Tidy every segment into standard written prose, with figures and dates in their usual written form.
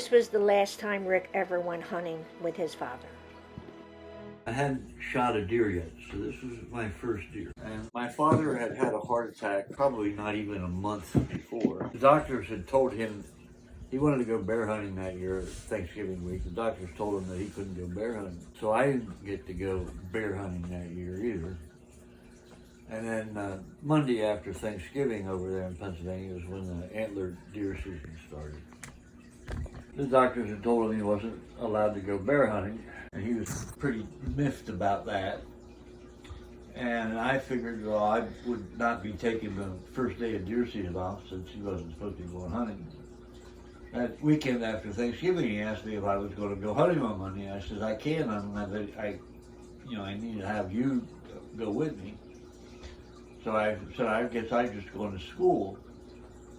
This was the last time Rick ever went hunting with his father. I hadn't shot a deer yet, so this was my first deer. And my father had had a heart attack probably not even a month before. The doctors had told him he wanted to go bear hunting that year, Thanksgiving week. The doctors told him that he couldn't go bear hunting. So I didn't get to go bear hunting that year either. And then Monday after Thanksgiving over there in Pennsylvania was when the antler deer season started. The doctors had told him he wasn't allowed to go bear hunting, and he was pretty miffed about that. And I figured, well, I would not be taking the first day of deer season off since he wasn't supposed to be going hunting. That weekend after Thanksgiving, he asked me if I was going to go hunting on Monday. I said, I can. I need to have you go with me. So I said, I guess I'm just going to school.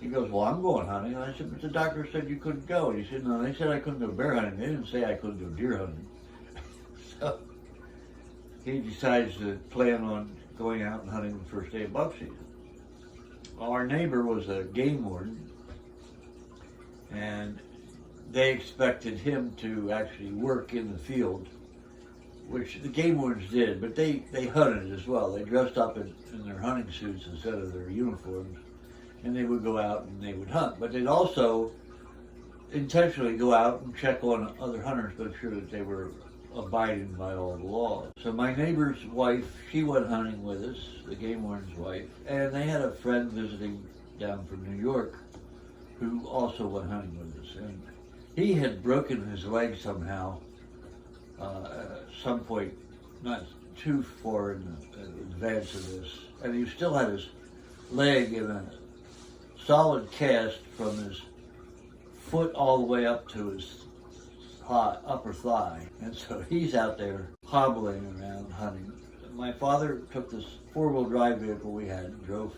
He goes, well, I'm going hunting. And I said, but the doctor said you couldn't go. And he said, no, they said I couldn't go bear hunting. They didn't say I couldn't go deer hunting. So he decides to plan on going out and hunting the first day of buck season. Well, our neighbor was a game warden, and they expected him to actually work in the field, which the game wardens did, but they hunted as well. They dressed up in their hunting suits instead of their uniforms, and they would go out and they would hunt. But they'd also intentionally go out and check on other hunters, make sure that they were abiding by all the laws. So my neighbor's wife, she went hunting with us, the game warden's wife, and they had a friend visiting down from New York who also went hunting with us. And he had broken his leg somehow at some point, not too far in advance of this, and he still had his leg in a solid cast from his foot all the way up to his upper thigh. And so he's out there hobbling around hunting. My father took this four-wheel drive vehicle we had and drove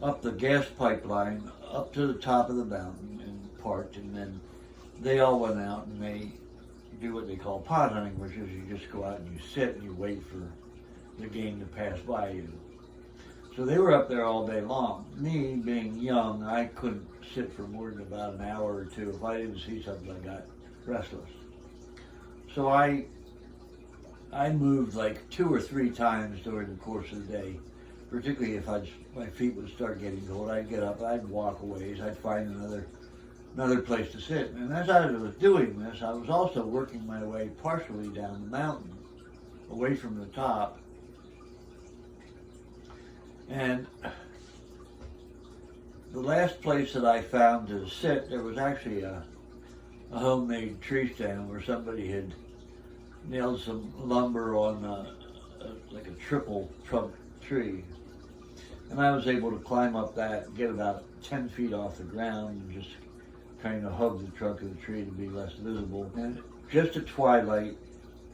up the gas pipeline up to the top of the mountain and parked, and then they all went out and they do what they call pot hunting, which is you just go out and you sit and you wait for the game to pass by you. So they were up there all day long. Me, being young, I couldn't sit for more than about an hour or two. If I didn't see something, I got restless. So I moved like 2 or 3 times during the course of the day, particularly if my feet would start getting cold. I'd get up, I'd walk a ways, I'd find another place to sit. And as I was doing this, I was also working my way partially down the mountain, away from the top. And the last place that I found to sit, there was actually a homemade tree stand where somebody had nailed some lumber on like a triple trunk tree. And I was able to climb up that, get about 10 feet off the ground, and just kind of hug the trunk of the tree to be less visible. And just at twilight,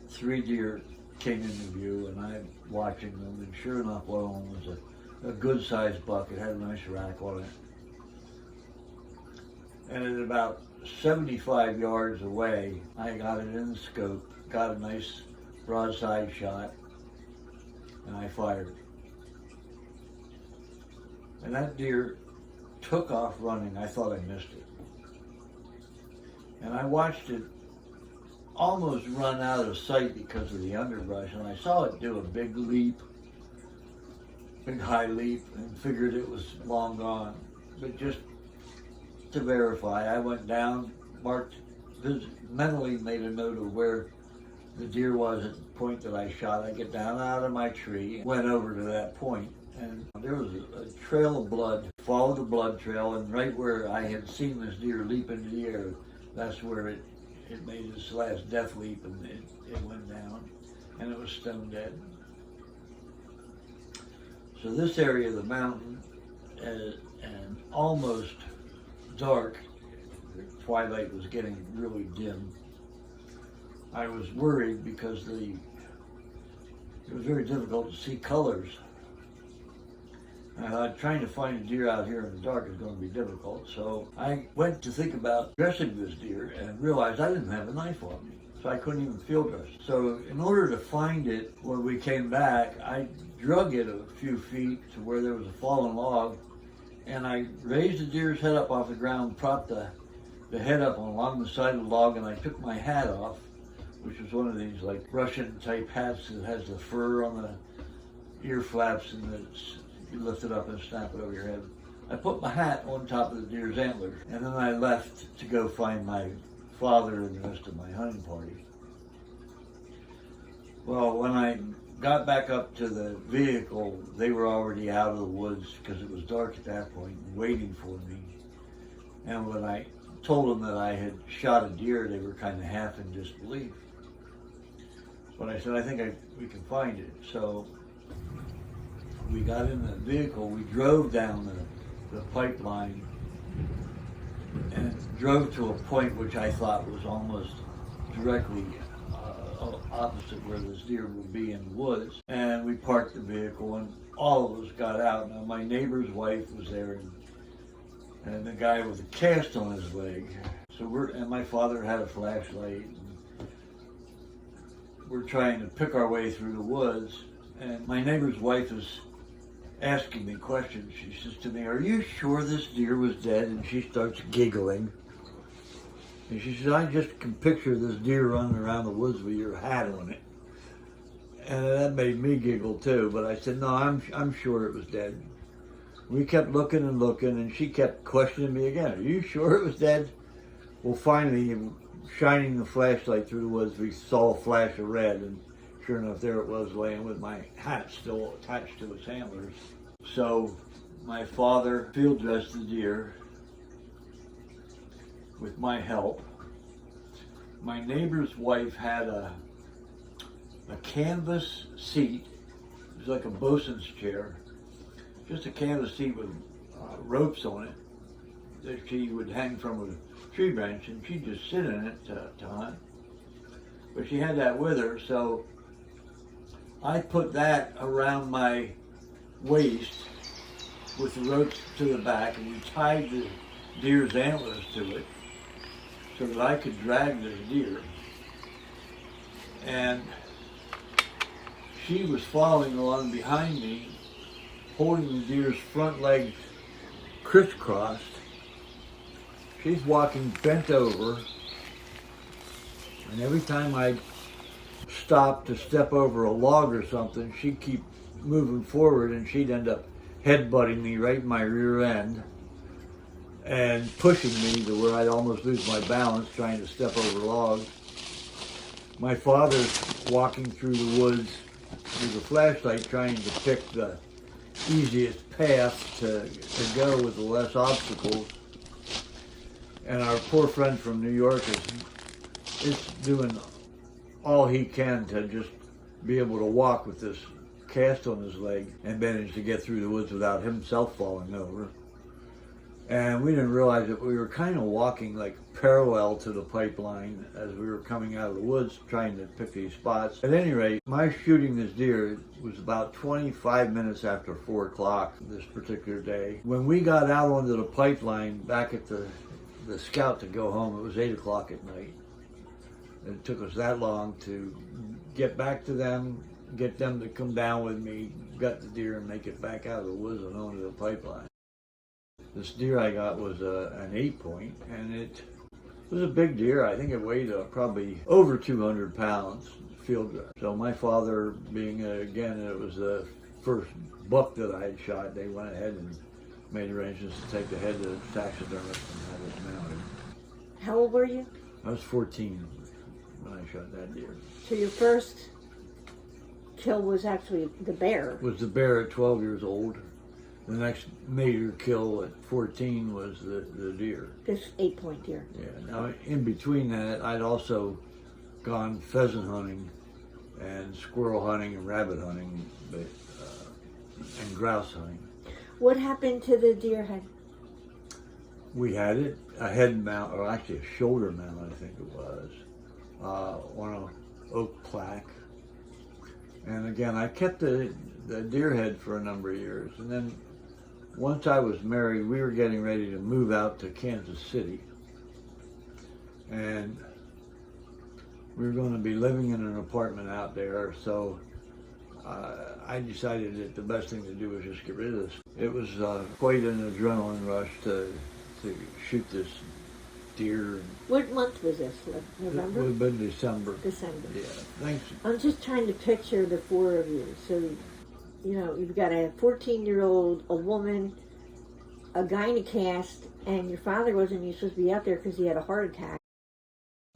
3 deer came into view, and I'm watching them, and sure enough, one of them was a good-sized buck. It had a nice rack on it. And at about 75 yards away, I got it in the scope, got a nice broadside shot, and I fired. And that deer took off running. I thought I missed it. And I watched it almost run out of sight because of the underbrush, and I saw it do a big high leap, and figured it was long gone. But just to verify, I went down, mentally made a note of where the deer was at the point that I shot. I get down out of my tree, went over to that point, and there was a trail of blood. Followed the blood trail, and right where I had seen this deer leap into the air, that's where it made its last death leap, and it went down, and it was stone dead. So this area of the mountain, and almost dark, the twilight was getting really dim. I was worried because it was very difficult to see colors. Trying to find a deer out here in the dark is going to be difficult, so I went to think about dressing this deer and realized I didn't have a knife on me, so I couldn't even field dress. So in order to find it, when we came back, I drug it a few feet to where there was a fallen log, and I raised the deer's head up off the ground, propped the the head up along the side of the log, and I took my hat off, which was one of these like Russian type hats that has the fur on the ear flaps, and you lift it up and snap it over your head. I put my hat on top of the deer's antlers, and then I left to go find my father and the rest of my hunting party. Well, when I got back up to the vehicle, they were already out of the woods because it was dark at that point, waiting for me. And when I told them that I had shot a deer, they were kind of half in disbelief. But I said, I think we can find it. So we got in the vehicle, we drove down the pipeline and drove to a point which I thought was almost directly opposite where this deer would be in the woods. And we parked the vehicle and all of us got out. Now my neighbor's wife was there and the guy with a cast on his leg. And my father had a flashlight. We're trying to pick our way through the woods, and my neighbor's wife is asking me questions. She says to me, "Are you sure this deer was dead?" And she starts giggling. And she says, "I just can picture this deer running around the woods with your hat on it." And that made me giggle too, but I said, "No, I'm sure it was dead." We kept looking and looking, and she kept questioning me again. "Are you sure it was dead?" Well, finally, shining the flashlight through the woods, we saw a flash of red, and sure enough, there it was laying with my hat still attached to its antlers. So my father field dressed the deer with my help. My neighbor's wife had a canvas seat. It was like a bosun's chair, just a canvas seat with ropes on it that she would hang from a tree branch, and she'd just sit in it to hunt. But she had that with her, so I put that around my waist with the ropes to the back, and we tied the deer's antlers to it so that I could drag this deer. And she was following along behind me, holding the deer's front legs crisscrossed. She's walking bent over, and every time I stopped to step over a log or something, she'd keep moving forward, and she'd end up headbutting me right in my rear end and pushing me to where I'd almost lose my balance trying to step over logs. My father's walking through the woods with a flashlight trying to pick the easiest path to go with the less obstacles. And our poor friend from New York is doing all he can to just be able to walk with this cast on his leg and manage to get through the woods without himself falling over. And we didn't realize that we were kind of walking like parallel to the pipeline as we were coming out of the woods trying to pick these spots. At any rate, my shooting this deer was about 25 minutes after 4 o'clock this particular day. When we got out onto the pipeline back at the scout to go home, it was 8 o'clock at night. It took us that long to get back to them, get them to come down with me, gut the deer, and make it back out of the woods and onto the pipeline. This deer I got was an 8-point, and it was a big deer. I think it weighed probably over 200 pounds, field dress. So my father, being, again, it was the first buck that I had shot, they went ahead and made arrangements to take the head to the taxidermist and have it mounted. How old were you? I was 14 when I shot that deer. So your first kill was actually the bear. Was the bear at 12 years old. The next major kill at 14 was the deer. This 8-point deer. Yeah. Now, in between that, I'd also gone pheasant hunting and squirrel hunting and rabbit hunting, and grouse hunting. What happened to the deer head? We had it, a head mount, or actually a shoulder mount, I think it was, on an oak plaque. And again, I kept the deer head for a number of years. And then once I was married, we were getting ready to move out to Kansas City. And we were going to be living in an apartment out there. So I decided that the best thing to do was just get rid of this. It was quite an adrenaline rush to shoot this deer. What month was this? It November? would have been December. December. Yeah, thanks. I'm just trying to picture the four of you. So, you know, you've got a 14-year-old, a woman, a guy in a cast, and your father wasn't even supposed to be out there because he had a heart attack.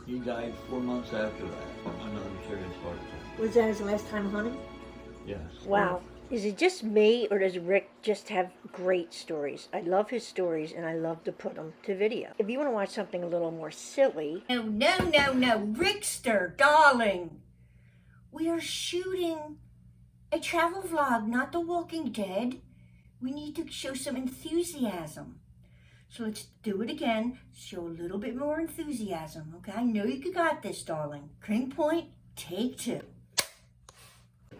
He died 4 months after that. Another serious heart attack. Was that his last time hunting? Yes. Wow. Is it just me, or does Rick just have great stories? I love his stories, and I love to put them to video. If you want to watch something a little more silly... No, Rickster, darling. We are shooting a travel vlog, not The Walking Dead. We need to show some enthusiasm. So let's do it again. Show a little bit more enthusiasm, okay? I know you got this, darling. Crane Point, take 2.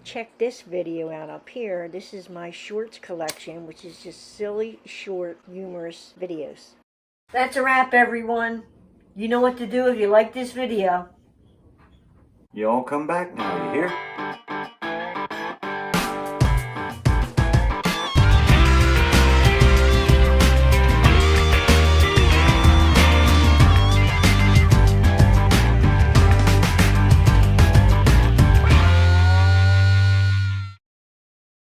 Check this video out up here. This is my shorts collection, which is just silly, short, humorous videos. That's a wrap, everyone. You know what to do if you like this video. You all come back now, you hear?